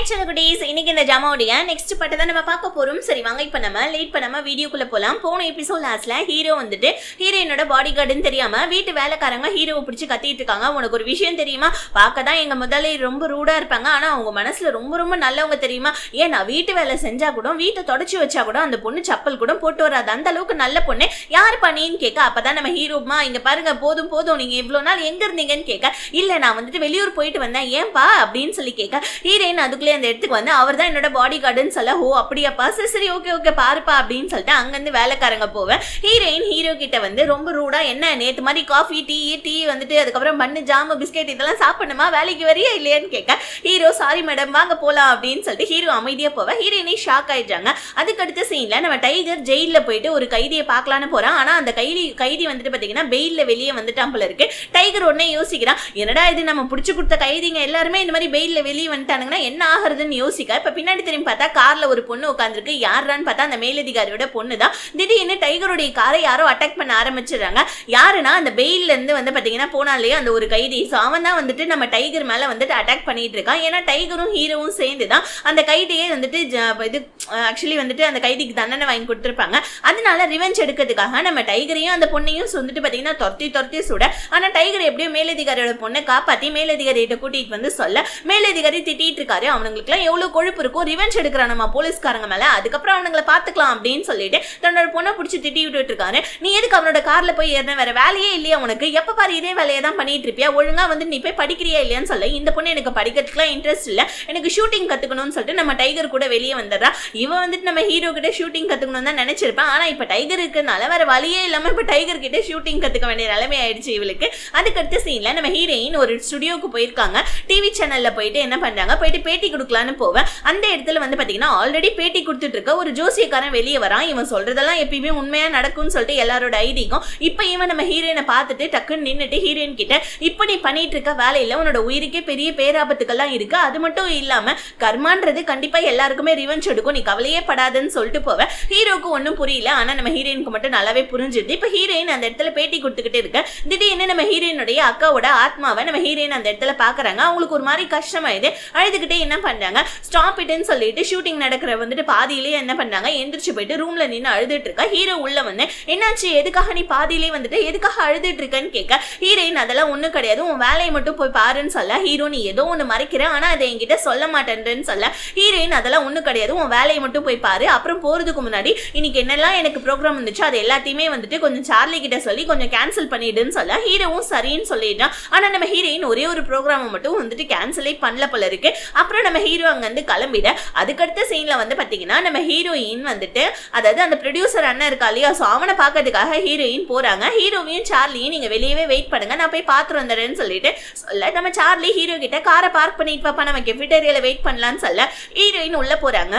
குட்டீஸ், இன்னைக்கு இந்த ஜாமாவுடைய நெக்ஸ்ட் பாட்டு தான் நம்ம பார்க்க போறோம். சரி வாங்க, இப்ப நம்ம லேட் பண்ணாம வீடியோக்குள்ள போலாம். போன எபிசோட் லாஸ்ட்ல ஹீரோ வந்துட்டு ஹீரோயினோட பாடி கார்டுன்னு தெரியாம வீட்டு வேலைக்காரங்க ஹீரோவை பிடிச்சி கத்திட்டு இருக்காங்க. உனக்கு ஒரு விஷயம் தெரியுமா, பார்க்கதான் எங்க முதல்ல ரொம்ப ரூடா இருப்பாங்க, ஆனா அவங்க மனசுல ரொம்ப ரொம்ப நல்லவங்க தெரியுமா. ஏன் நான் வீட்டு வேலை செஞ்சா கூட, வீட்டை தொடச்சி வச்சா கூட அந்த பொண்ணு சப்பல் கூட போட்டு வராது, அந்த அளவுக்கு நல்ல பொண்ணு. யாரு பண்ணின்னு கேட்க, அப்பதான் நம்ம ஹீரோமா இங்க பாருங்க, போதும் போதும், நீங்க இவ்வளவு நாள் எங்க இருந்தீங்கன்னு கேட்க, இல்ல நான் வந்துட்டு வெளியூர் போயிட்டு வந்தேன், ஏன்பா அப்படின்னு சொல்லி கேட்க, ஹீரோயின் அதுக்குள்ளே அந்த இடத்துக்கு வந்து அவர் தான் என்னோட பாடி கார்டுன்னு சொல்ல, ஓ அப்படியாப்பா, சரி சரி ஓகே ஓகே பாருப்பா அப்படின்னு சொல்லிட்டு அங்கேருந்து வேலைக்காரங்க போவேன். ஹீரோயின் ஹீரோ கிட்ட வந்து ரொம்ப ரூடா, என்ன நேற்று மாதிரி காஃபி டீ வந்துட்டு அதுக்கப்புறம் பண்ணு ஜாமு பிஸ்கெட் இதெல்லாம் சாப்பிடணுமா, வேலைக்கு வரியா இல்லையான்னு கேட்க, ஹீரோ சாரி மேடம் வாங்க போலாம் அப்படின்னு சொல்லிட்டு ஹீரோ அமைதியா போவேன். ஹீரோயினே ஷாக் ஆயிடுறாங்க. அதுக்கு அடுத்த சீன்ல நம்ம டைகர் ஜெயில போயிட்டு ஒரு கைதியை பார்க்கலான்னு போறான். ஆனா அந்த கைதி வந்துட்டு பாத்தீங்கன்னா பெயில்ல வெளியே வந்துட்டான் போல இருக்கு. டைகர் உடனே யோசிக்கிறான், என்னடா இது நம்ம பிடிச்சு கொடுத்த கைதிங்க எல்லாருமே இந்த மாதிரி பெயில்ல வெளியே வந்துட்டானுங்கன்னா என்ன ஆகுறதுன்னு யோசிக்க, இப்ப பின்னாடி திரும்பி பார்த்தா கார்ல ஒரு பொண்ணு உட்காந்துருக்கு. யாருன்னு பார்த்தா அந்த மேலதிகாரியோட பொண்ணு தான். திடீர்னு டைகருடைய காரை யாரோ அட்டாக் பண்ண ஆரம்பிச்சிடறாங்க. யாருன்னா அந்த பெயில்ல இருந்து வந்து பாத்தீங்கன்னா போனா இல்லையா அந்த ஒரு கைதி, அவன் தான் வந்துட்டு நம்ம டைகர் மேல வந்துட்டு அட்டாக் பண்ணிட்டு இருக்கான். ஏன்னா டைகரும் ஹீரோவும் சேர்ந்து தான் அந்த கைதியை வந்துட்டு இது ஆக்சுவலி வந்துட்டு அந்த கைதிக்கு தண்டனை வாங்கி கொடுத்துருப்பாங்க. அதனால ரிவெஞ்ச் எடுக்கிறதுக்காக நம்ம டைகரையும் அந்த பொண்ணையும் வந்துட்டு பாத்தீங்கன்னா துரத்தி சுட, ஆனா டைகர் எப்படியும் மேலதிகாரியோட பொண்ணை காப்பாத்தி மேலதிகாரியிட்ட கூட்டிட்டு வந்து சொல்ல, மேலதிகாரி திட்டிட்டு இருக்காரு, அவனுங்களுக்குலாம் எவ்வளவு கொழுப்பு இருக்கும், ரிவெஞ்ச் எடுக்கிறான் நம்ம போலீஸ்காரங்க மேல, அதுக்கப்புறம் அவனுங்களை பாத்துக்கலாம் அப்படின்னு சொல்லிட்டு தன்னோட பொண்ணை பிடிச்சி திட்டி விட்டுட்டு இருக்காரு. நீ எதுக்கு அவனோட கார்ல போய் ஏறின, வேற வேலையே இல்லையா உனக்கு, எப்ப பாரு இதே வேலையை தான் பண்ணிட்டு இருப்பியா, ஒழுங்கா வந்து நீ போய் படிக்கிறியா இல்லையான்னு சொல்ல, இந்த பொண்ணு எனக்கு படிக்கிறதுக்குலாம் இன்ட்ரெஸ்ட் இல்ல, எனக்கு ஷூட்டிங் கத்துக்கணும்னு சொல்லிட்டு நம்ம டைகர் கூட வெளியே வந்துடுறா. இவன் வந்துட்டு நம்ம ஹீரோ கிட்ட ஷூட்டிங் கத்துக்கணும் தான் நினைச்சிருப்பான். ஆனா இப்ப டைகர் இருக்கிறதுனால வேற வழியே இல்லாம இப்ப டைகர் கிட்ட ஷூட்டிங் கத்துக்க வேண்டிய நிலைமை ஆயிடுச்சு இவளுக்கு. அதுக்கடுத்த சீன்ல நம்ம ஹீரோயின் ஒரு ஸ்டுடியோக்கு போயிருக்காங்க. டிவி சேனல்ல போயிட்டு என்ன பண்றாங்க, போயிட்டு பேட்டி கொடுக்கலான்னு போவேன். அந்த இடத்துல வந்து பாத்தீங்கன்னா ஆல்ரெடி பேட்டி கொடுத்துட்டு இருக்க ஒரு ஜோசியக்காரன் வெளியே வரான். இவன் சொல்றதெல்லாம் எப்பயுமே உண்மையா நடக்கும்னு சொல்லிட்டு எல்லாரோட ஐதீகம். இப்ப இவன் நம்ம ஹீரோயினை பார்த்துட்டு டக்குன்னு நின்னுட்டு ஹீரோயின் கிட்ட, இப்ப நீ பண்ணிட்டு இருக்க வேலையில உன்னோட உயிருக்கே பெரிய பேராபத்துக்கெல்லாம் இருக்கு, அது மட்டும் இல்லாம கர்மான்றது கண்டிப்பா எல்லாருக்குமே ரிவெஞ்ச் எடுக்கும், நீ கவலையே படாதுன்னு சொல்லிட்டு போவேன். ஹீரோக்கு ஒன்னும் புரியல, ஆனா நம்ம ஹீரோயினுக்கு மட்டும் நல்லாவே புரிஞ்சிருது. இப்ப ஹீரோயின் அந்த இடத்துல பேட்டி கொடுத்துக்கிட்டே இருக்க, திடீர்னு நம்ம ஹீரோயினுடைய அக்காவோட ஆத்மாவை நம்ம ஹீரோயின் அந்த இடத்துல பாக்குறாங்க. அவங்களுக்கு ஒரு மாதிரி கஷ்டமாயிது. அழுதுகிட்டே என்ன பண்றாங்க, ஸ்டாப் இட்னு சொல்லிட்டு ஷூட்டிங் நடக்கிற வந்துட்டு பாதியிலேயே என்ன பண்ணாங்க, எந்திரிச்சு போயிட்டு ரூம்ல நின்று அழுதுட்டு இருக்கா. ஹீரோ உள்ள வந்து, என்னாச்சு, எதுக்காக நீ பாதியிலே வந்துட்டு எதுக்காக அழுதுட்டு இருக்கன்னு கேட்க, ஹீரோயின் அதெல்லாம் ஒண்ணும் கிடையாது, உன் வேலையை மட்டும் போய் பாருன்னு சொல்ல, ஹீரோ நீ ஏதோ ஒண்ணு மறைக்கிற, ஆனா அதை என்கிட்ட சொல்ல மாட்டேன்னு சொல்ல, ஹீரோயின் அதெல்லாம் ஒண்ணும் கிடையாது, உன் வேலையை மட்டும் போய் பாரு, அப்புறம் போறதுக்கு முன்னாடி இன்னைக்கு என்னெல்லாம் எனக்கு ப்ரோக்ராம் இருந்துச்சு அது எல்லாத்தையுமே வந்துட்டு கொஞ்சம் சார்லி கிட்ட சொல்லி கொஞ்சம் கேன்சல் பண்ணிடுன்னு சொல்ல, ஹீரோவும் சரின்னு சொல்லிட்டான். ஆனா நம்ம ஹீரோயின் ஒரே ஒரு ப்ரோக்ராம் மட்டும் வந்துட்டு கேன்சலே பண்ணல போல இருக்கு. அப்புறம் நம்ம ஹீரோ அங்க வந்து கிளம்பிட, அதுக்கடுத்த சீன்ல வந்து பாத்தீங்கன்னா நம்ம ஹீரோயின் வந்துட்டு, அதாவது அந்த ப்ரொடியூசர் அண்ணன் இருக்கா இல்லையா, சோ அவனை பாக்கிறதுக்காக ஹீரோயின் போறாங்க. ஹீரோவையும் சார்லியும் நீங்க வெளியவே வெயிட் பண்ணுங்க, நான் போய் பாத்துட்டு வந்துடுறேன்னு சொல்லிட்டு சொல்ல, நம்ம சார்லி ஹீரோ கிட்ட காரை பார்க் பண்ணிட்டு பாப்பா, நம்ம கெஃபிடேரியால வெயிட் பண்ணலான்னு சொல்ல, ஹீரோயின் உள்ள போறாங்க.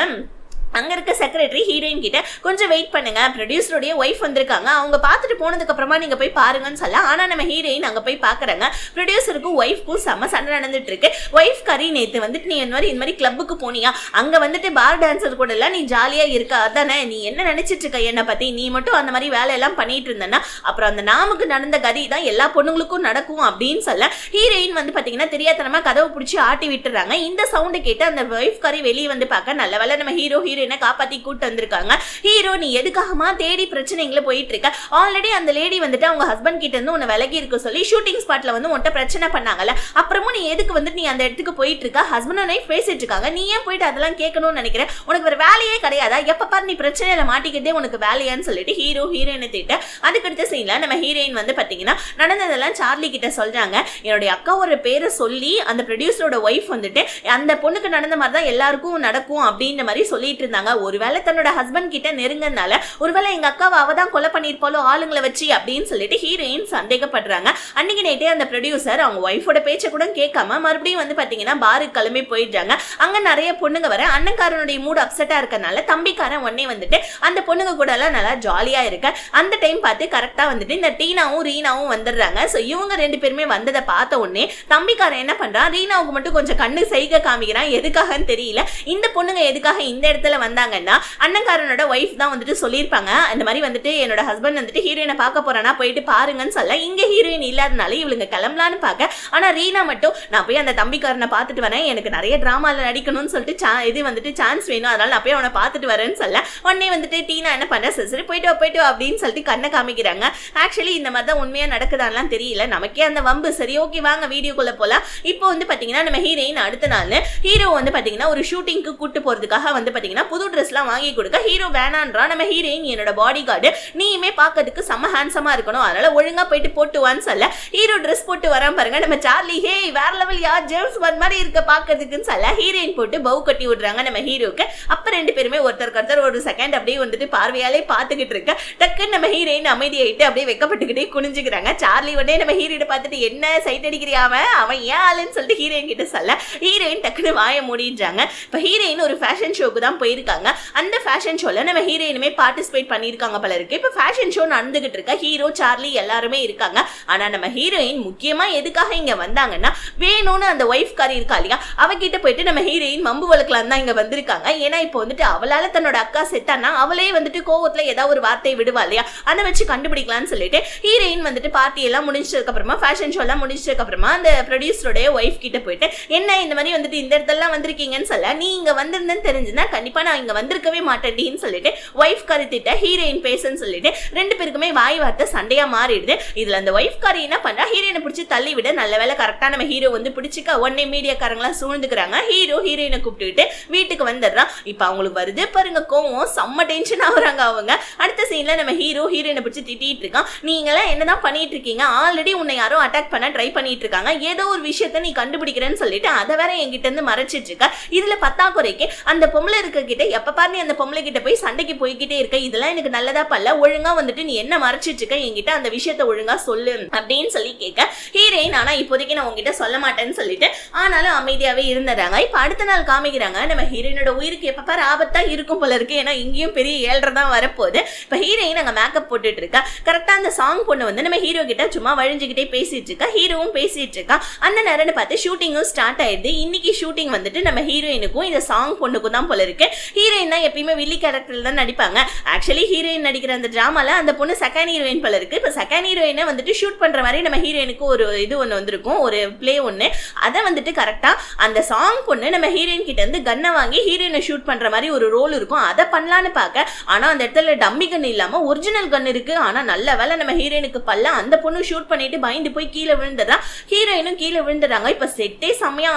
அங்க இருக்க செக்ரட்டரி ஹீரோயின் கிட்ட, கொஞ்சம் வெயிட் பண்ணுங்க, ப்ரொடியூசருடைய ஒய்ஃப் வந்திருக்காங்க, அவங்க பார்த்துட்டு போனதுக்கு அப்புறமா நீங்க போய் பாருங்கன்னு சொல்ல, ஆனா நம்ம ஹீரோயின் அங்க போய் பாக்குறாங்க. ப்ரொடியூசருக்கும் ஒய்ஃப்க்கும் செம்ம சண்டை நடந்துட்டு இருக்கு. ஒய்ஃப் கறி, நேத்து வந்துட்டு நீ இந்த மாதிரி கிளப்புக்கு போனியா, அங்க வந்துட்டு பார் டான்சர் கூட எல்லாம் நீ ஜாலியா இருக்க, அதானே நீ என்ன நினைச்சிட்டு இருக்க என்ன பத்தி, நீ மட்டும் அந்த மாதிரி வேலையெல்லாம் பண்ணிட்டு இருந்தனா அப்புறம் அந்த நாமுக்கு நடந்த கதி தான் எல்லா பொண்ணுங்களுக்கும் நடக்கும் அப்படின்னு சொல்ல, ஹீரோயின் வந்து பாத்தீங்கன்னா தெரியாதனமா கதவை பிடிச்சி ஆட்டி விட்டுறாங்க. இந்த சவுண்டை கேட்டு அந்த ஒய்ஃப் கறி வெளியே வந்து பார்க்க, நல்ல வேலை நம்ம ஹீரோ என்ன காப்பாத்தி கூட்டு வந்திருக்காங்க. ஹீரோ நீ எதுக்காகமா தேடி பிரச்சனைகளை போயிட்டு இருக்க, ஆல்ரெடி அந்த லேடி வந்துட்டு அவங்க ஹஸ்பண்ட் கிட்ட இருந்து உன்னை விலகி இருக்க சொல்லி ஷூட்டிங் ஸ்பாட்ல வந்து உன்ட்ட பிரச்சனை பண்ணாங்கல்ல, அப்புறமும் நீ எதுக்கு வந்துட்டு நீ அந்த இடத்துக்கு போயிட்டு இருக்க, ஹஸ்பண்ட் அண்ட் ஒய்ஃப் பேசிட்டு இருக்காங்க, நீ ஏன் போயிட்டு அதெல்லாம் கேட்கணும்னு நினைக்கிறேன், உனக்கு வேற வேலையே கிடையாதா, எப்ப பாரு நீ பிரச்சனையில மாட்டிக்கிட்டே உனக்கு வேலையான்னு சொல்லிட்டு ஹீரோ ஹீரோயினை திட்ட. அதுக்கடுத்த சீன்ல நம்ம ஹீரோயின் வந்து பாத்தீங்கன்னா நடந்ததெல்லாம் சார்லி கிட்ட சொல்றாங்க. என்னுடைய அக்காவோட பேரை சொல்லி அந்த ப்ரொடியூசரோட ஒய்ஃப் வந்துட்டு அந்த பொண்ணுக்கு நடந்த மாதிரி தான் எல்லாருக்கும் நடக்கும் அப்படின்ற மாதிரி சொல்லிட்டு இருந்தாங்க. ஒருவேளை தன்னோட ஹஸ்பண்ட் கிட்ட நெருங்கனால ஒருவேளை எங்க அக்காவை அவதான் கொலை பண்ணிருப்பாலோ ஆளுங்களை வச்சு அப்படின்னு சொல்லிட்டு ஹீரோயின் சந்தேகப்படுறாங்க. அன்னைக்கு நைட்டே அந்த ப்ரொடியூசர் அவங்க ஒய்ஃபோட பேச்சை கூட கேட்காம மறுபடியும் வந்து பாத்தீங்கன்னா பாருக்கு கிளம்பி போயிடுறாங்க. அங்க நிறைய பொண்ணுங்க வர, அண்ணன்காரனுடைய மூட் அப்செட்டா இருக்கனால தம்பிக்காரன் உடனே வந்துட்டு அந்த பொண்ணுங்க கூட எல்லாம் நல்லா ஜாலியா இருக்க. அந்த டைம் பார்த்து கரெக்டா வந்துட்டு இந்த டீனாவும் ரீனாவும் வந்துடுறாங்க. சோ இவங்க ரெண்டு பேருமே வந்ததை பார்த்த உடனே தம்பிக்காரன் என்ன பண்றான், ரீனாவுக்கு மட்டும் கொஞ்சம் கண்ணு செய்க காமிக்கிறான். எதுக்காகன்னு தெரியல, இந்த பொண்ணுங்க எதுக்காக இந்த இடத்துல வந்தாங்கன்னா அண்ணன்காரனோட ஒய்ஃப் தான் வந்துட்டு சொல்லியிருப்பாங்க, இந்த மாதிரி வந்துட்டு என்னோட ஹஸ்பண்ட் வந்துட்டு ஹீரோயினை பார்க்க போறானா போயிட்டு பாருங்கன்னு சொல்ல, இங்க ஹீரோயின் இல்லாதனால இவளுங்க கிளம்பலான்னு பார்க்க, ஆனா ரீனா மட்டும் நான் போய் அந்த தம்பிக்காரனை பார்த்துட்டு வரேன், எனக்கு நிறைய டிராமால நடிக்கணும்னு சொல்லிட்டு இது வந்துட்டு சான்ஸ் வேணும், அதனால நான் போய் அவனை பார்த்துட்டு வரேன்னு சொல்ல, உடனே வந்துட்டு டீனா என்ன பண்ண, சரி போயிட்டு அப்படின்னு சொல்லிட்டு கண்ணை காமிக்கிறாங்க. ஆக்சுவலி இந்த மாதிரி தான் உண்மையா நடக்குதான்லாம் தெரியல, நமக்கே அந்த வம்பு. சரி ஓகே வாங்க வீடியோக்குள்ள போலாம். இப்போ வந்து பாத்தீங்கன்னா நம்ம ஹீரோயின் அடுத்த நாள் ஹீரோ வந்து பாத்தீங்கன்னா ஒரு ஷூட்டிங்க்கு கூட்டு போறதுக்காக வந்து பாத்தீங்கன்னா புது ட்ரெஸ் எல்லாம் வாங்கி கொடுக்க ஹீரோ வேணான்றா. நம்ம ஹீரோயின் என்னோட பாடி கார்டு, நீயுமே பாக்கிறதுக்கு செம்ம ஹேண்ட்ஸமா இருக்கணும், அதனால ஒழுங்கா போயிட்டு போட்டுவான்னு சொல்ல ஹீரோ ட்ரெஸ் போட்டு வரான் பாருங்க. நம்ம சார்லி ஹே வேற லெவல் யார் ஜேம்ஸ் பாண்ட் மாதிரி இருக்க பாக்கிறதுக்குன்னு சொல்ல ஹீரோயின் போட்டு பவு கட்டி விடுறாங்க நம்ம ஹீரோக்கு. அப்ப ரெண்டு பேருமே ஒருத்தருக்கு ஒரு செகண்ட் அப்படியே வந்துட்டு பார்வையாலே பாத்துக்கிட்டு இருக்க. டக்குன்னு நம்ம ஹீரோயின் அமைதியாயிட்டு அப்படியே வெக்கப்பட்டுக்கிட்டே குனிஞ்சுக்கிறாங்க. சார்லி உடனே நம்ம ஹீரோயினை பார்த்துட்டு என்ன சைட் அடிக்கிறியாம அவன் ஏன் ஆளுன்னு சொல்லிட்டு ஹீரோயின் கிட்ட சொல்ல ஹீரோயின் டக்குன்னு வாய மூடிடுறாங்க. இப்ப ஹீரோயின் ஒரு ஃபேஷன் ஷோக்கு தான் போயிருக்காங்க. அந்த ஃபேஷன் ஷோல நம்ம ஹீரோயினுமே பார்ட்டிசிபேட் பண்ணிருக்காங்க போல இருக்கு. இப்ப ஃபேஷன் ஷோ நடந்துகிட்டு இருக்க, ஹீரோ சார்லி எல்லாருமே இருக்காங்க. ஆனா நம்ம ஹீரோயின் முக்கியமா எதுக்காக இங்க வந்தாங்கன்னா வேணும்னு அந்த ஒய்ஃப் காரி இருக்கா இல்லையா, அவகிட்ட போயிட்டு நம்ம ஹீரோயின் மம்பு வளர்க்கலாம் தான் இங்க வந்திருக்காங்க. ஏன்னா இப்போ வந்துட்டு அவளால தன்னோட அக்கா செத்தானா அவளே வந்துட்டு கோவத்துல ஏதாவது ஒரு வார்த்தை விடுவா இல்லையா, அதை வச்சு கண்டுபிடிக்கலாம்னு சொல்லிட்டு ஹீரோயின் வந்துட்டு பார்ட்டி எல்லாம் முடிச்சதுக்கு அப்புறமா ஃபேஷன் ஷோ எல்லாம் முடிச்சதுக்கு அப்புறமா அந்த ப்ரொடியூசரோட ஒய்ஃப் கிட்ட போயிட்டு என்ன இந்த மாதிரி வந்துட்டு இந்த இடத்துல வந்திருக்கீங்கன்னு சொல்ல, நீ இங்க வந்திருந்தேன்னு தெரிஞ்சுன்னா கண்டிப்பா நான் இங்க வந்திருக்கவே மாட்டேன்னு சொல்லிட்டு ஒய்ஃப் கருத்திட்ட ஹீரோயின் பேசுன்னு சொல்லிட்டு ரெண்டு பேருக்குமே வாய் வார்த்தை சண்டையா மாறிடுது. இதுல அந்த ஒய்ஃப் காரி என்ன பண்றா, ஹீரோயினை பிடிச்சி தள்ளி விட நல்ல வேலை கரெக்டா நம்ம ஹீரோ வந்து பிடிச்சிக்க உடனே மீடியாக்காரங்களாம் சூழ்ந்துக்கிறாங்க. ஹீரோ ஹீரோயினை கூப்பிட்டுட்டு வீட்டுக்கு வந்துடுறான். இப்ப அவங்களுக்கு வருது பாருங்க கோவம், செம்ம டென்ஷன் ஆகுறாங்க அவங்க. அடுத்த சீன்ல நம்ம ஹீரோ ஹீரோயினை பிடிச்சி திட்டிட்டு இருக்கான், நீங்களாம் என்னதான் பண்ணிட்டு இருக்கீங்க, ஆல்ரெடி உன்னை யாரோ அட்டாக் பண்ண ட்ரை பண்ணிட்டு இருக்காங்க, ஏதோ ஒரு விஷயத்த நீ கண்டுபிடிக்கிறேன்னு சொல்லிட்டு அதை வேற என்கிட்ட இருந்து மறைச்சிட்டு இருக்க, இதுல பத்தாக்குறைக்கு அந்த பொம்பளை இருக்க கிட்ட எப்ப பாரு நீ அந்த பொம்பளை கிட்ட போய் சண்டைக்கு போய்கிட்டே இருக்க, இதெல்லாம் எனக்கு நல்லதா பல்ல, ஒழுங்கா வந்துட்டு நீ என்ன மறைச்சிட்டு இருக்க, என்கிட்ட அந்த விஷயத்த ஒழுங்கா சொல்லு அப்படின்னு சொல்லி கேட்க ஹீரோயின் ஆனா இப்போதைக்கு நான் உங்ககிட்ட சொல்ல மாட்டேன்னு சொல்லிட்டு ஆனாலும் அமைதியாவே இருந்துறாங்க. இப்ப அடுத்த நாள் காமிக்கிறாங்க நம்ம ஹீரோயினோட உயிருக்கு எப்ப பாரு ஆபத்தா இருக்கும் போல இருக்கு, ஏன்னா இங்கேயும் பெரிய 7:30 தான் வரப்போகுது. இப்ப ஹீரோயின் அங்க மேக்கப் போட்டுட்டு இருக்கா. கரெக்டா அந்த சாங் பொண்ணு வந்து நம்ம ஹீரோ கிட்ட சும்மா வழிஞ்சுக்கிட்டே பேசிட்டு இருக்கா, ஹீரோவும் பேசிட்டு இருக்கா. அந்த நேரம்னு பார்த்து ஷூட்டிங்கும் ஸ்டார்ட் ஆயிடுது. இன்னைக்கு ஷூட்டிங் வந்துட்டு நம்ம ஹீரோயினுக்கும் இந்த சாங் பொண்ணுக்கும் தான் போல இருக்கு. ஹீரோயின் தான் எப்பயுமே வில்லி கேரக்டர்ல தான் நடிப்பாங்க. ஆக்சுவலி ஹீரோயின் நடிக்கிற அந்த டிராமால அந்த பொண்ணு செகண்ட் ஹீரோயின் போல இருக்கு. இப்ப செகண்ட் ஹீரோயினை வந்துட்டு ஷூட் பண்ற மாதிரி நம்ம ஹீரோயினுக்கு ஒரு இது ஒண்ணு வந்திருக்கும், ஒரு பிளே ஒண்ணு. அதை வந்துட்டு கரெக்டா அந்த சாங் பொண்ணு நம்ம ஹீரோயின் கிட்ட இருந்து கன்னை வாங்கி ஹீரோயினை ஷூட் பண்ற மாதிரி ஒரு ரோல் இருக்கும், அதை பண்ணலான்னு பார்க்க ஆனா அந்த இடத்துல டம்மி கன் இல்லாம ஒரிஜினல் கன் இருக்கு. ஆனா நல்ல வேலை நம்ம ஹீரோயினுக்கு பல்ல, அந்த பொண்ணு ஷூட் பண்ணிட்டு பயந்து போய் கீழே விழுந்துடுறா, ஹீரோயினும் கீழே விழுந்துடுறாங்க. இப்ப செட்டே செம்மையா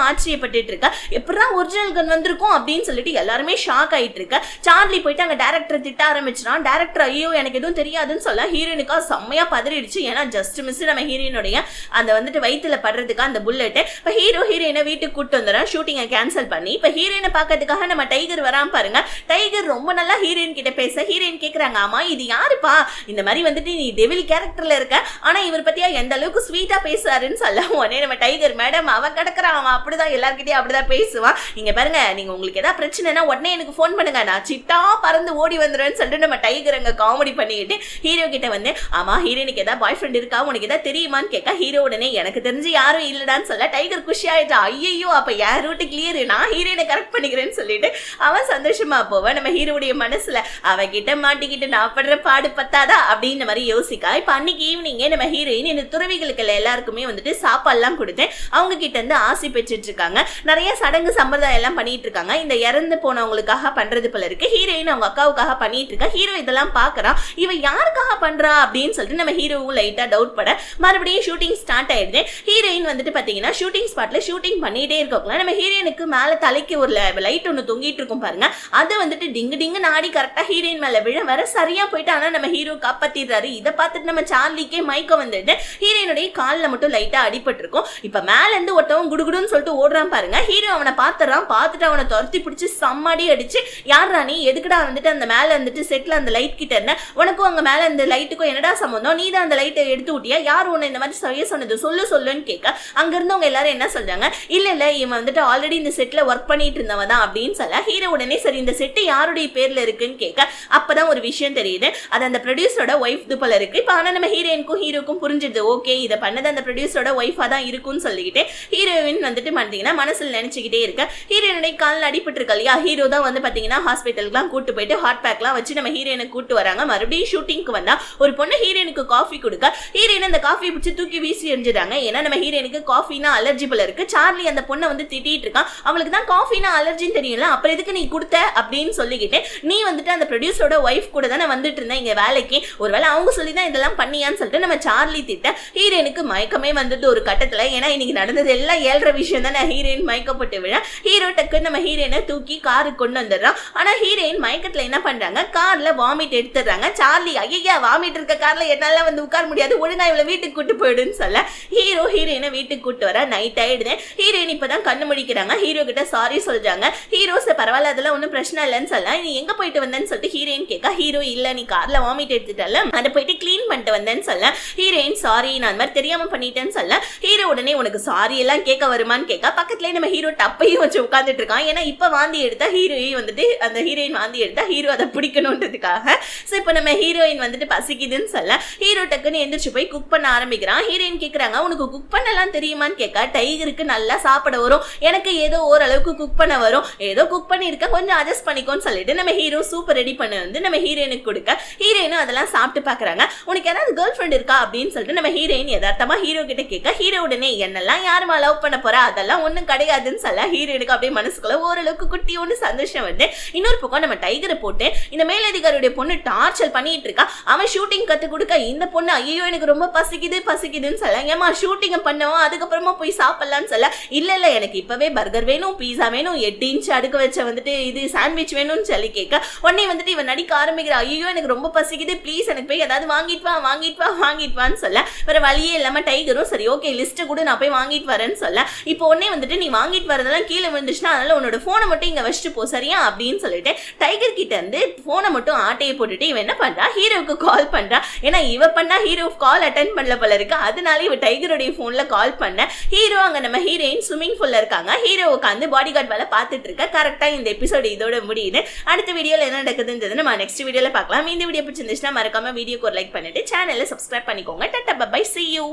ஆச்சரியப்பட்டு இருக்கா, எப்படிதான் ஒரிஜினல் கன் வந்திருக்கும் அப்படின்னு சொல்லிட்டு எல்லாருமே ஷாக் ஆயிட்டு இருக்க. சார்லி போயிட்டு அங்க டைரக்டரை திட்ட ஆரம்பிச்சிடான். டைரக்டர் ஐயோ எனக்கு எதுவும் தெரியாதுன்னு சொல்ல ஹீரோயினுக்கா செம்மையா பதறிடுச்சு. ஏன்னா ஜஸ்ட் மிஸ் நம்ம ஹீரோயினுடைய அந்த வந்துட்டு வயிற்றுல படுறதுக்கு அந்த புல்லட். இப்ப ஹீரோ ஹீரோயினை வீட்டுக்கு கூட்டு வந்துடுறான் ஷூட்டிங்கை கேன்சல் பண்ணி. இப்ப ஹீரோயினை பாக்கிறதுக்காக நம்ம டைகர் வராம பாருங்க. டைகர் ரொம்ப நல்லா ஹீரோயின் கிட்ட பேச ஹீரோயின் கேக்குறாங்க, ஆமா இது யாருப்பா, இந்த மாதிரி வந்துட்டு நீ டெவில் கேரக்டர்ல இருக்க, ஆனா இவர் பத்தியா எந்த அளவுக்கு ஸ்வீட்டா பேசுறாருன்னு சொல்ல உடனே நம்ம டைகர் மேடம் அவன் கிடக்குறான், அவன் அப்படிதான் எல்லார்கிட்டயும் அப்படிதான் பேசுவான், நீங்க பாருங்க நீங்க உங்களுக்கு ஏதாவது பிரச்சனைனா உடனே எனக்கு போன் பண்ணுங்க, நான் சிட்டா பறந்து ஓடி வந்துடுறேன்னு சொல்லிட்டு நம்ம டைகர் அங்க காமெடி பண்ணிக்கிட்டு ஹீரோ கிட்ட வந்து ஆமா ஹீரோயினுக்கு ஏதாவது பாய் ஃப்ரெண்ட் இருக்கா உனக்கு ஏதாவது தெரியுமான்னு கேட்க ஹீரோ உடனே எனக்கு தெரிஞ்சு யாரும் இல்லடான்னு சொல்ல டைகர் குஷி ஆயிட்டா, ஐயோ அப்ப யார் ரூட்டு கிளியர், நான் ஹீரோயினை கரெக்ட் பண்ணிக்கிறேன்னு சொல்லிட்டு அவன் சந்தோஷமா போவேன். நம்ம ஹீரோடைய மனசுல அவகிட்ட மாட்டிக்கிட்டு நான் படுற பாடு பத்தாதா அப்படின்னு மாதிரி யோசிக்கா. இப்ப அன்னைக்கு ஈவினிங்கே நம்ம ஹீரோயின் இந்த துறவிகளுக்கு எல்லாருக்குமே வந்துட்டு சாப்பாடுலாம் கொடுத்தேன், அவங்க கிட்ட இருந்து ஆசை பெற்றுட்டு இருக்காங்க. நிறைய சடங்கு சம்பிரதாயம் எல்லாம் பண்ணிட்டு இருக்காங்க. இந்த இறந்து போனவங்களுக்காக பண்றது போல இருக்கு. ஹீரோயின் அவங்க அக்காவுக்காக பண்ணிட்டு இருக்கா. ஹீரோ இதெல்லாம் பாக்குறான், இவ யாருக்காக பண்றா அப்படின்னு சொல்லிட்டு நம்ம ஹீரோவும் லைட்டா டவுட் பட மறுபடியும் ஷூட்டிங் ஸ்டார்ட் ஆயிடுது. ஹீரோயின் வந்துட்டு பாத்தீங்கன்னா ஷூட்டிங் ஸ்பாட்ல ஷூட்டிங் பண்ணிட்டே இருக்கோங்களா. நம்ம ஹீரோயினுக்கு மேல தலைக்கு ஒரு லைட் ஒண்ணு தொங்கிட்டு இருக்கும் பாருங்க, அது வந்துட்டு டிங்கு டிங்கு நாடி கரெக்டா ஹீரோயின் மேல விழ வர சரியா போயிட்டு ஆனா நம்ம ஹீரோ காப்பாத்திடுறாரு. இதை பார்த்துட்டு நம்ம சார்லிக்கே மயக்கம் வந்துட்டு ஹீரோயினுடைய காலில் மட்டும் லைட்டா அடிபட்டு இருக்கும். இப்ப மேல இருந்து ஒருத்தவன் குடுகுடுன்னு சொல்லிட்டு ஓடுறான் பாருங்க. ஹீரோ அவனை பாத்துறான், பார்த்துட்டு அவனை துரத்தி பிடிச்சி சம்மாடி அடிச்சு யாரா நீ எதுக்குடா வந்துட்டு அந்த மேல வந்துட்டு செட்ல அந்த லைட் கிட்ட இருந்த, உனக்கும் அங்க மேல இந்த லைட்டுக்கும் என்னடா சம்பந்தம், நீ தான் அந்த லைட்டை எடுத்து விட்டியா, யார் உன்னை இந்த மாதிரி செய்ய சொன்னது சொல்லுன்னு கேட்க அங்க இருந்தவங்க எல்லாரும் என்ன சொல்றாங்க, இல்ல இவன் வந்துட்டு ஆல்ரெடி இந்த செட்ல ஒர்க் பண்ணிட்டு இருந்தவன் தான் அப்படின்னு சொல்ல ஹீரோ உடனே சரி இந்த செட்டு யாருடைய பேர்ல இருக்குன்னு கேட்க அப்பதான் ஒரு விஷயம் தெரியுது, அது அந்த ப்ரொடியூசரோட ஒய்ஃப் போல இருக்கு. இப்ப ஆனா நம்ம ஹீரோயினுக்கும் ஹீரோக்கும் புரிஞ்சிடுது, ஓகே இதை பண்ணது அந்த ப்ரொடியூசரோட ஒய்ஃபா தான் இருக்கும்னு சொல்லிக்கிட்டு ஹீரோயின் வந்துட்டு பாத்தீங்கன்னா மனசுல நினைச்சுக்கிட்டே இருக்க. ஹீரோயினுடைய காலில் அடிபட்டு இருக்கா இல்லையா, ஹீரோ தான் வந்து பாத்தீங்கன்னா ஹாஸ்பிட்டலுக்குலாம் கூட்டு போயிட்டு ஹாட் பேக்லாம் வச்சு நம்ம ஹீரோயினை கூட்டு வராங்க. மறுபடியும் ஷூட்டிங்க்கு வந்தா ஒரு பொண்ணு ஹீரோயினுக்கு காஃபி கொடுக்க ஹீரோயின் அந்த காஃபி பிடிச்சி தூக்கி வீசி எறிஞ்சிடாங்க. ஏன்னா நம்ம ஹீரோயினுக்கு காஃபினா அலர்ஜி போல இருக்கு. சார்லி அந்த பொண்ணை வந்து திட்டிட்டு இருக்கான். அவளுக்கு தான் காஃபினா அலர்ஜின்னு தெரியல, அப்புறம் எதுக்கு நீ கொடுத்த அப்படின்னு சொல்லிக்கிட்டு, நீ வந்துட்டு அந்த ப்ரொடியூசரோட ஒய்ஃப் கூட தானே வந்துட்டு இருந்தேன் இங்க வேலைக்கு, ஒருவேளை அவங்க சொல்லிதான் இதெல்லாம் பண்ணியான்னு சொல்லிட்டு நம்ம சார்லி திட்ட ஹீரோயினுக்கு மயக்கமே வந்துட்டு ஒரு கட்டத்துல. ஏன்னா இன்னைக்கு நடந்தது எல்லாம் 7:30 விஷயம் தானே. ஹீரோயின் மயக்கப்பட்டு விழ ஹீரோ டக்கு நம்ம ஹீரோயினை தூக்கி காருக்கு கொண்டு வந்துடுறான். ஆனா ஹீரோயின் மயக்கத்துல என்ன பண்றாங்க, கார்ல வாமிட் எடுத்துடுறாங்க. சார்லி ஐயா வாமிட் இருக்க கார்ல என்னால வந்து உட்கார முடியாது, ஒழுங்கா இவ்வளவு வீட்டுக்கு கூட்டு போயிடுன்னு சொல்ல ஹீரோ ஹீரோயினை வீட்டுக்கு கூட்டு வர நைட் ஆயிடுது. ஹீரோயின் இப்பதான் கண்ணு முடிக்கிறாங்க. ஹீரோ கிட்ட சாரி சொல்றாங்க. ஹீரோ பரவாயில்ல அதெல்லாம் ஒன்னும் பிரச்சனை இல்லைன்னு சொல்ல, நீ எங்க போயிட்டு வந்தேன்னு சொல்லிட்டு ஹீரோயின் கேட்க, ஹீரோ இல்ல நீ கார்ல வாமிட் எடுத்துட்டல அதை போயிட்டு கிளீன் பண்ணிட்டு வந்தேன்னு சொல்ல, ஹீரோயின் சாரி நான் அந்த மாதிரி தெரியாம பண்ணிட்டேன்னு சொல்ல, ஹீரோ உடனே உனக்கு சாரி எல்லாம் கேட்க வருமான்னு கேட்க பக்கத்துலயே நம்ம ஹீரோ டப்பையும் வச்சு உட்காந்துட்டு இருக்கான். ஏன்னா இப்ப வாந்தி எடுத்தா ஹீரோயின் வந்துட்டு அந்த ஹீரோயின் வாந்தி எடுத்தா ஹீரோ அதை பிடிக்கணும்ன்றதுக்காக. சோ இப்ப நம்ம ஹீரோயின் வந்துட்டு பசிக்குதுன்னு சொல்ல ஹீரோ டக்குன்னு எந்திரிச்சு போய் குக் பண்ண ஆரம்பிக்கிறான். ஹீரோயின் கேக்குறாங்க உனக்கு குக் பண்ணலாம் தெரியுமான்னு கேட்க, டைகருக்கு நல்லா சாப்பிட வரும், எனக்கு ஏதோ ஓரளவுக்கு குக் பண்ண வரும், ஏதோ குக் பண்ணி இருக்க கொஞ்சம் அட்ஜஸ்ட் பண்ணிக்கோன்னு சொல்லிட்டு நம்ம ஹீரோ சூப்பர் ரெடி பண்ண வந்து நம்ம ஹீரோயினுக்கு கொடுக்க ஹீரோயினும் அதெல்லாம் சாப்பிட்டு பாக்குறாங்க. உனக்கு ஏதாவது கேர்ள் ஃப்ரெண்ட் இருக்கா அப்படின்னு சொல்லிட்டு நம்ம ஹீரோயின் யதார்த்தமா ஹீரோ கிட்ட கேட்க, ஹீரோ உடனே என்னெல்லாம் யாருமா லவ் பண்ண போறா அதெல்லாம் ஒண்ணும் கிடையாதுன்னு சொல்ல ஹீரோயினுக்கு அப்படியே மனசுக்குள்ள ஓரளவுக்கு குட்டி ஒன்று சந்தோஷம் வந்து. இன்னொரு பக்கம் நம்ம டைகரை போட்டு இந்த மேலதிகாரியுடைய பொண்ணு டார்ச்சர் பண்ணிட்டு இருக்கா. அவன் ஷூட்டிங் கத்து கொடுக்க இந்த பொண்ணு ஐயோ எனக்கு ரொம்ப பசிக்குதுன்னு சொல்ல, ஏமா ஷூட்டிங் பண்ணவும் அதுக்கப்புறமா போய் சாப்பிடலாம்னு சொல்ல, இல்ல எனக்கு இப்பவே பர்கர் வேணும், பீஸா வேணும், 8 இன்ச் அடுக்க வச்ச வந்துட்டு இது சாண்ட்விச் வேணும்னு சொல்லி கேட்க உடனே வந்துட்டு இவன் நடிக்க ஆரம்பிக்கிற, ஐயோ எனக்கு ரொம்ப பசிக்குது ப்ளீஸ் எனக்கு போய் ஏதாவது வாங்கிட்டு வான்னு சொல்ல, வேற வழியே இல்லாம டைகரும் சரி ஓகே லிஸ்ட்டை கூட நான் போய் வாங்கிட்டு வரேன்னு சொல்ல, இப்போ உடனே வந்துட்டு நீ வாங்கிட்டு வரதெல்லாம் கீழே விழுந்துச்சுன்னா அதனால உன்னோட போனை மட்டும் இங்க வச்சுட்டு போ சரியா அப்படின்னு சொல்லிட்டு டைகர் கிட்ட இருந்து போனை மட்டும் ஆட்டையை போட்டுட்டு இவன் என்ன பண்றா, ஹீரோவுக்கு கால் பண்றா. ஏன்னா இவ பண்ணா ஹீரோ கால் அட்டென்ட் பண்ணல போல இருக்கு, அதனால இவ டைகருடைய போன்ல கால் பண்ண. ஹீரோ அங்க நம்ம ஹீரோயின் ஸ்விமிங் பூல்ல இருக்காங்க. ஹீரோ உட்காந்து பாடி கார்டு வேலை பார்த்துட்டு இருக்க. கரெக்டா இந்த எபிசோடு இதோட முடியுது. அடுத்த வீடியோல என்ன நடக்குதுன்றது நம்ம நெக்ஸ்ட் வீடியோல பார்க்கலாம். இந்த வீடியோ பிடிச்சிருந்துச்சுன்னா மறக்காம வீடியோக்கு ஒரு லைக் பண்ணிட்டு சேனலை சப்ஸ்கிரைப் பண்ணிக்கோங்க. Tata bye bye see you.